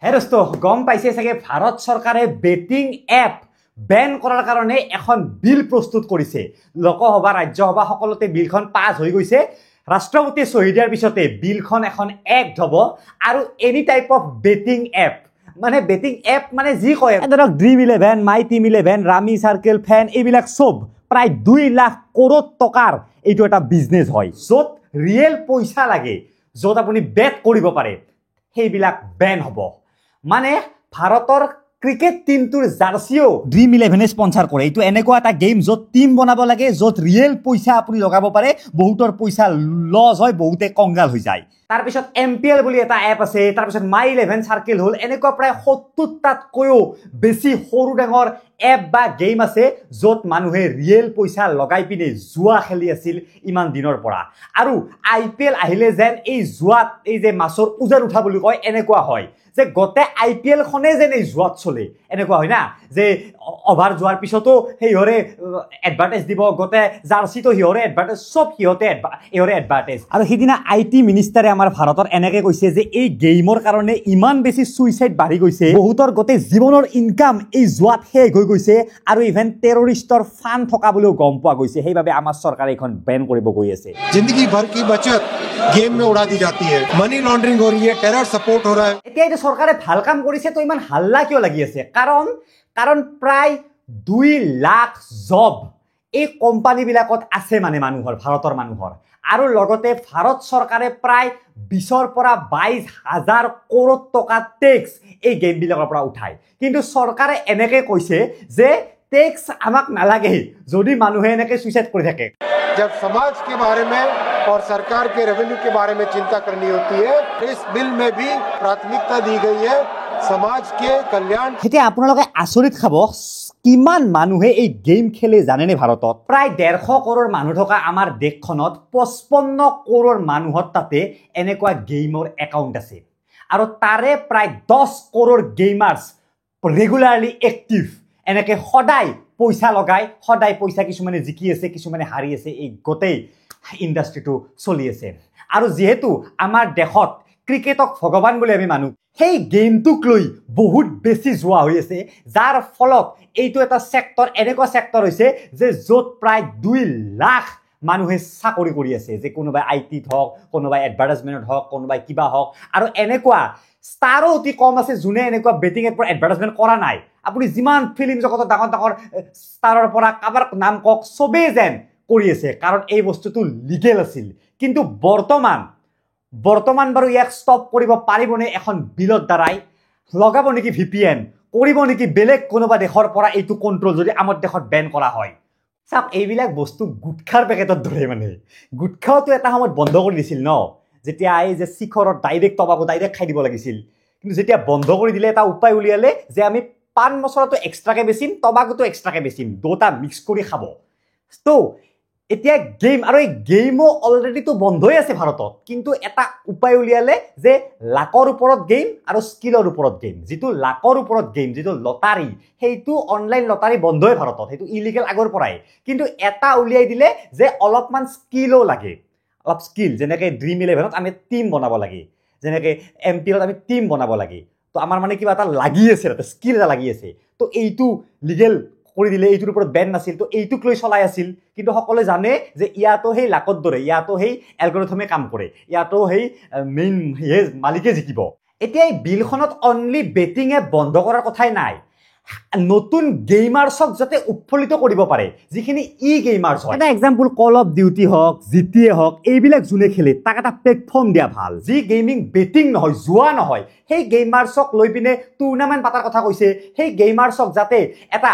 হে দোস্ত গম পাইছে চাগে ভাৰত চৰকাৰে বেটিং এপ বেন কৰাৰ কাৰণে এখন বিল প্ৰস্তুত কৰিছে। লোকসভা ৰাজ্যসভা সকলোতে বিলখন পাছ হৈ গৈছে। ৰাষ্ট্ৰপতি চহী দিয়াৰ পিছতে বিলখন এখন এক্ট হ'ব আৰু any type of betting app মানে বেটিং এপ মানে যি কয় ধৰক Dream11, মাই টিম 11, ৰামি চাৰ্কেল ফেন এইবিলাক চব প্ৰায় 2 লাখ কৰোৰ টকাৰ এইটো এটা বিজনেছ হয়, য'ত ৰিয়েল পইচা লাগে, য'ত আপুনি বেট কৰিব পাৰে, সেইবিলাক বেন হ'ব। মানে ভাৰতৰ ক্ৰিকেট টিমটোৰ জাৰ্চিও Dream11 স্পন্সৰ কৰে। এইটো এনেকুৱা এটা গেম য'ত টিম বনাব লাগে, য'ত ৰিয়েল পইচা আপুনি লগাব পাৰে, বহুতৰ পইচা লছ হয়, বহুতে কংগাল হৈ যায়। তাৰপিছত MPL বুলি এটা এপ আছে, তাৰপিছত মাই 11 চাৰ্কেল হ'ল, এনেকুৱা প্ৰায় 70টাতকৈও বেছি সৰু ডাঙৰ এপ বা গেম আছে য'ত মানুহে ৰিয়েল পইচা লগাই পিনে জুৱা খেলি আছিল ইমান দিনৰ পৰা। আৰু IPL আহিলে যেন এই জুৱাত এই যে মাছৰ উজাৰ উঠা বুলি কয় এনেকুৱা হয় যে গোটেই IPL খনে যেন এই জুৱাত চলে, এনেকুৱা হয় না যে অভাৰ যোৱাৰ পিছতো সিহঁৰে এডভাৰটাইজ দিব, গোটেই জাৰ্চিটো সিহঁৰে এডভাৰটাইজ, চব সিহঁৰে এডভাৰটাইজ। আৰু সিদিনা IT মিনিষ্টাৰে আমাৰ ভাৰতৰ এনেকৈ কৈছে যে এই গেমৰ কাৰণে ইমান বেছি সুইচাইড বাঢ়ি গৈছে, বহুতৰ গোটেই জীৱনৰ ইনকাম এই জুৱাত শেষ হৈ গৈছে আৰু ইভেন টেৰৰিষ্টৰ ফান থকা বুলিও গম পোৱা গৈছে। সেইবাবে আমাৰ চৰকাৰে এখন বেন কৰিব গৈ আছে। जिंदगी भर की बचत गेम में उड़ा दी जाती है, मनी लॉन्ड्रिंग हो रही है, टेरर सपोर्ट हो रहा है। এতিয়া এইটো চৰকাৰে ভাল কাম কৰিছে তো ইমান হাল্লা কিয় লাগি আছে? কাৰণ প্ৰায় 2 লাখ জব এই কোম্পানীবিলাকত আছে মানে মানুহৰ, ভাৰতৰ মানুহৰ। আৰু লগতে ভাৰত চৰকাৰে প্ৰায় 20ৰ পৰা 22,000 কৰোৰ টকা টেক্স এই গেমবিলাকৰ পৰা উঠায়। কিন্তু চৰকাৰে এনেকৈ কৈছে যে টেক্স আমাক নালাগে যদি মানুহে এনেকৈ সুইচাইড কৰি থাকে। जब समाज के बारे में और सरकार के रेवेन्यू के बारे में चिंता करनी होती है, इस बिल में भी प्राथमिकता दी गई है समाज के कल्याण। এতিয়া আপোনালোকে আচৰিত খাব কিমান মানুহে এই গেম খেলে জানেনে? ভাৰতত প্ৰায় 150 কৰোৰ মানুহ থকা আমাৰ দেশখনত 55 কৰোৰ মানুহৰ তাতে এনেকুৱা গেমৰ একাউণ্ট আছে আৰু তাৰে প্ৰায় 10 কৰোৰ গেমাৰ্ছ ৰেগুলাৰলি এক্টিভ, এনেকৈ সদায় পইচা লগাই, সদায় পইচা কিছুমানে জিকি আছে, কিছুমানে হাৰি আছে, এই গোটেই ইণ্ডাষ্ট্ৰিটো চলি আছে। আৰু যিহেতু আমাৰ দেশত ক্ৰিকেটক ভগৱান বুলি আমি মানো, সেই গেমটোক লৈ বহুত বেছি জুৱা হৈ আছে, যাৰ ফলত এইটো এটা ছেক্টৰ, এনেকুৱা ছেক্টৰ হৈছে যে য'ত প্ৰায় 2 লাখ মানুহে চাকৰি কৰি আছে, যে কোনোবাই ITত হওক, কোনোবাই এডভাৰটাইজমেণ্টত হওক, কোনোবাই কিবা হওক। আৰু এনেকুৱা ষ্টাৰো অতি কম আছে যোনে এনেকুৱা বেটিং এপৰ এডভাৰটাইজমেণ্ট কৰা নাই। আপুনি যিমান ফিল্ম জগতৰ ডাঙৰ ডাঙৰ ষ্টাৰৰ পৰা কাৰোবাৰ নাম কওক, চবেই যেন কৰি আছে, কাৰণ এই বস্তুটো লিগেল আছিল। কিন্তু বৰ্তমান বাৰু ইয়াক ষ্টপ কৰিব পাৰিবনে এখন বিলৰ দ্বাৰাই? লগাব নেকি VPN? কৰিব নেকি বেলেগ কোনোবা দেশৰ পৰা এইটো কণ্ট্ৰল যদি আমাৰ দেশত বেন কৰা হয়? চাওক, এইবিলাক বস্তু গুটখাৰ পেকেটত ধৰে। মানে গুটখাওতো এটা সময়ত বন্ধ কৰি দিছিল ন, যেতিয়া এই যে শিখৰত ডাইৰেক্ট টবাকো ডাইৰেক্ট খাই দিব লাগিছিল। কিন্তু যেতিয়া বন্ধ কৰি দিলে এটা উপায় উলিয়ালে যে আমি পান মছলাটো এক্সট্ৰাকৈ বেচিম, টবাকোটো এক্সট্ৰাকৈ বেচিম, দুটা মিক্স কৰি খাব। তো এতিয়া গেম, আৰু এই গেমো অলৰেডিটো বন্ধই আছে ভাৰতত, কিন্তু এটা উপায় উলিয়ালে যে লাকৰ ওপৰত গেম আৰু স্কিলৰ ওপৰত গেম। যিটো লাকৰ ওপৰত গেম, যিটো লটাৰী, সেইটো অনলাইন লটাৰী বন্ধই ভাৰতত, সেইটো ইলিগেল আগৰ পৰাই। কিন্তু এটা উলিয়াই দিলে যে অলপমান স্কিলো লাগে, অলপ স্কিল, যেনেকৈ Dream11ত আমি টিম বনাব লাগে, যেনেকৈ MPLত আমি টিম বনাব লাগে। তো আমাৰ মানে কিবা এটা লাগি আছে, তাতে স্কিল এটা লাগি আছে। তো এইটো লিগেল কৰি দিলে, এইটোৰ ওপৰত বেন নাছিল, তো এইটোক লৈ চলাই আছিল। কিন্তু সকলোৱে জানে যে ইয়াতো সেই লাকত দৰে, ইয়াতো সেই এলগৰিথমে কাম কৰে, ইয়াতো সেই মেইন মালিকে জিকিব। এতিয়া এই বিলখনত অনলি বেটিং এপ বন্ধ কৰাৰ কথাই নাই, নতুন গেমাৰ্ছক যাতে উৎফুল্লিত কৰিব পাৰে, যিখিনি গেমাৰ্ছ হয়। এটা এক্সাম্পল, কল অফ ডিউটি হওক, GTA হওক, এইবিলাক যোনে খেলে তাক এটা প্লেটফৰ্ম দিয়া ভাল, যি গেমিং বেটিং নহয়, জুৱা নহয়। সেই গেমাৰ্ছক লৈ পিনে টুৰ্ণামেণ্ট পাতাৰ কথা কৈছে। সেই গেমাৰ্ছক যাতে এটা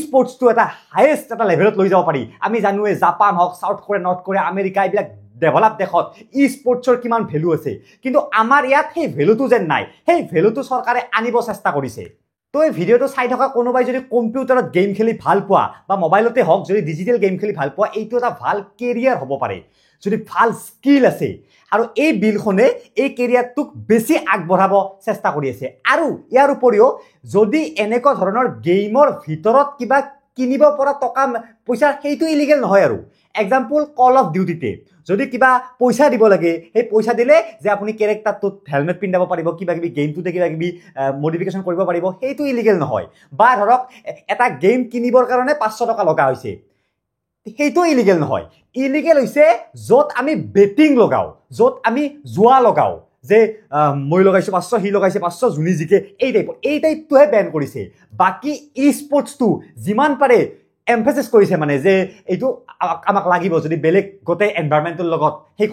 স্পৰ্টছটো এটা হায়েষ্ট এটা লেভেলত লৈ যাব পাৰি। আমি জানোৱে জাপান হওক, South Korea, north Korea, America, এইবিলাক ডেভেলপ দেশত স্পৰ্টছৰ কিমান ভেলু আছে, কিন্তু আমাৰ ইয়াত সেই ভেলুটো যেন নাই। সেই ভেলুটো চৰকাৰে আনিব চেষ্টা কৰিছে। তো এই ভিডিঅ'টো চাই থকা কোনোবাই যদি কম্পিউটাৰত গেম খেলি ভাল পোৱা, বা মোবাইলতে হওক যদি ডিজিটেল গেম খেলি ভাল পোৱা, এইটো এটা ভাল কেৰিয়াৰ হ'ব পাৰে যদি ভাল স্কিল আছে। আৰু এই বিলখনে এই কেৰিয়াৰটোক বেছি আগবঢ়াব চেষ্টা কৰি আছে। আৰু ইয়াৰ উপৰিও যদি এনেকুৱা ধৰণৰ গেমৰ ভিতৰত কিবা কিনিব পৰা টকা পইচা সেইটো ইলিগেল নহয় আৰু এক্সাম্পল কল অফ ডিউটিতে যদি কিবা পইচা দিব লাগে সেই পইচা দিলে যে আপুনি কেৰেক্টাৰটোত হেলমেট পিন্ধাব পাৰিব কিবা কিবি গেমটোতে কিবা কিবি মডিফিকেশ্যন কৰিব পাৰিব সেইটো ইলিগেল নহয় বা ধৰক এটা গেম কিনিবৰ কাৰণে 500 টকা লগা হৈছে সেইটো ইলিগেল নহয় ইলিগেল হৈছে য'ত আমি বেটিং লগাও য'ত আমি জুৱা লগাও যে মই লগাইছো 500 হি লগাইছে 500 জুনি জিকে এই টাইপটোহে বেন কৰিছে বাকি ই স্পৰ্টছটো যিমান পাৰে এমফেচিছ কৰিছে মানে যে এইটো আমাক লাগিব যদি বেলেগ গোটেই এনভাইৰনমেণ্টৰ লগত সেই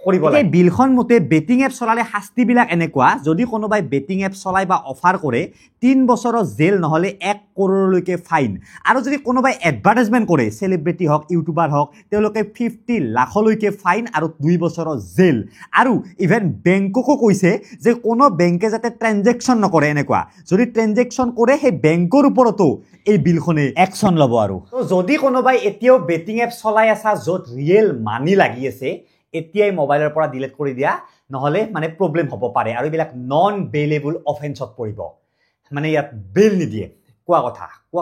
কৰিব লাগে বিলখন মতে বেটিং এপ চলালে শাস্তিবিলাক এনেকুৱা যদি কোনোবাই বেটিং এপ চলাই বা অফাৰ কৰে 3 বছৰৰ জেল নহলে 1 কৰোৰলৈকে ফাইন আৰু যদি কোনোবাই এডভাৰটাইজমেন্ট কৰে সেলিব্ৰিটি হওক ইউটিউবাৰ হওক তেওঁলোকে 50 লাখলৈকে ফাইন আৰু 2 বছৰৰ জেল আৰু ইভেন বেংককো কৈছে যে কোনো বেংকে যাতে ট্ৰানজেকচন নকৰে এনেকুৱা যদি ট্ৰানজেকচন কৰে সেই বেংকৰ ওপৰতো এই বিলখনে একচন ল'ব আৰু যদি কোনোবাই এতিয়াও বেটিং এপ চলাই আছে য'ত ৰিয়েল মানি লাগি আছে এতিয়াই মোবাইলৰ পৰা ডিলিট কৰি দিয়া নহলে মানে প্ৰবলেম হ'ব পাৰে আৰু এইবিলাক নন বেইলেবল অফেন্সত পৰিব মানে ইয়াত বেল নিদিয়ে কোৱা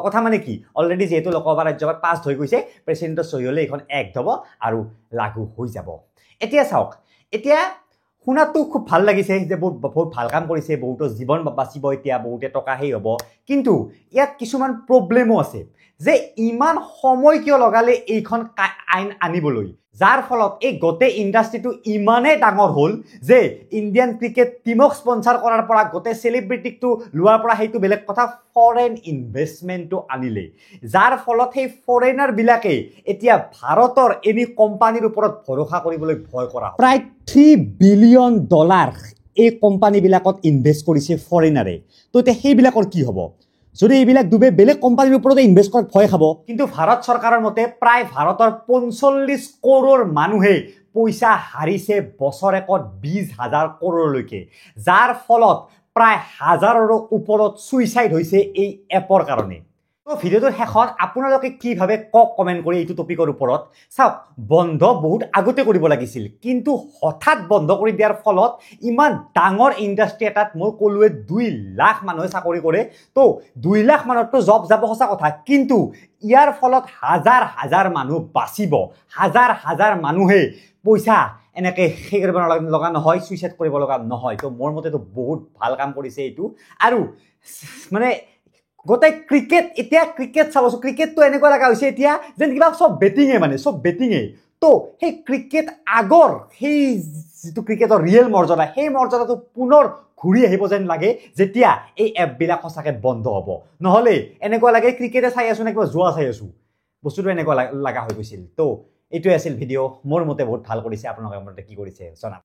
কথা মানে কি অলৰেডি যেহেতু লোকসভা ৰাজ্যসভাত পাছ হৈ গৈছে প্ৰেচিডেণ্টৰ সহি হ'লে এইখন এক্ট হ'ব আৰু লাগু হৈ যাব এতিয়া চাওক এতিয়া শুনাটো খুব ভাল লাগিছে যে বহুত ভাল কাম কৰিছে বহুতৰ জীৱন বাচিব এতিয়া বহুতে টকা হেই হ'ব কিন্তু ইয়াত কিছুমান প্ৰবলেমো আছে যে ইমান সময় কিয় লগালে এইখন আইন আনিবলৈ যাৰ ফলত এই গোটেই ইণ্ডাষ্ট্ৰিটো ইমানেই ডাঙৰ হ'ল যে ইণ্ডিয়ান ক্ৰিকেট টিমক স্পন্সৰ কৰাৰ পৰা গোটেই সেলিব্ৰিটিকটো লোৱাৰ পৰা সেইটো বেলেগ কথা ফৰেন ইনভেষ্টমেণ্টটো আনিলে যাৰ ফলত সেই ফৰেনাৰ বিলাকে এতিয়া ভাৰতৰ এনি কোম্পানীৰ ওপৰত ভৰসা কৰিবলৈ ভয় কৰা প্ৰায় $3 বিলিয়ন এই কোম্পানীবিলাকত ইনভেষ্ট কৰিছে ফৰেনাৰে তো এতিয়া সেইবিলাকৰ কি হ'ব যদি এইবিলাক দুবে বেলেগ কোম্পানীৰ ওপৰতে ইনভেষ্ট কৰাত ভয় খাব কিন্তু ভাৰত চৰকাৰৰ মতে প্ৰায় ভাৰতৰ 45 কৰোৰ মানুহে পইচা হাৰিছে বছৰেকত 20,000 কৰোৰলৈকে যাৰ ফলত প্ৰায় হাজাৰৰো ওপৰত সুইচাইড হৈছে এই এপৰ কাৰণে তো ভিডিওটোৰ শেষত আপোনালোকে কি ভাবে কমেন্ট কৰি এইটো টপিকৰ ওপৰত চাওক বন্ধ বহুত আগতে কৰিব লাগিছিল কিন্তু হঠাৎ বন্ধ কৰি দিয়াৰ ফলত ইমান ডাঙৰ ইণ্ডাষ্ট্ৰি এটাত মই কলোৱে 2 লাখ মানুহে চাকৰি কৰে তো 2 লাখ মানুহৰতো জব যাব সঁচা কথা কিন্তু ইয়াৰ ফলত হাজাৰ হাজাৰ মানুহ বাচিব হাজাৰ মানুহে পইচা এনেকে সেই কৰিব লগা নহয় সুইচাইড কৰিব লগা নহয় তো মোৰ মতেতো বহুত ভাল কাম কৰিছে এইটো আৰু মানে গোটেই ক্ৰিকেট এতিয়া ক্ৰিকেট চাবছো ক্ৰিকেটটো এনেকুৱা লগা হৈছে এতিয়া যেন কিবা সব বেটিঙে তো সেই ক্ৰিকেট আগৰ সেই যিটো ক্ৰিকেটৰ ৰিয়েল মৰ্যাদা সেই মৰ্যাদাটো পুনৰ ঘূৰি আহিব যেন লাগে যেতিয়া এই এপবিলাক সঁচাকে বন্ধ হ'ব নহলে এনেকুৱা লাগে ক্ৰিকেটে চাই আছো নে কিবা জুৱা চাই আছো বস্তুটো এনেকুৱা লগা হৈ গৈছিল তো এইটোৱে আছিল ভিডিঅ' মোৰ মতে বহুত ভাল কৰিছে আপোনালোকে মতে কি কৰিছে জনাওক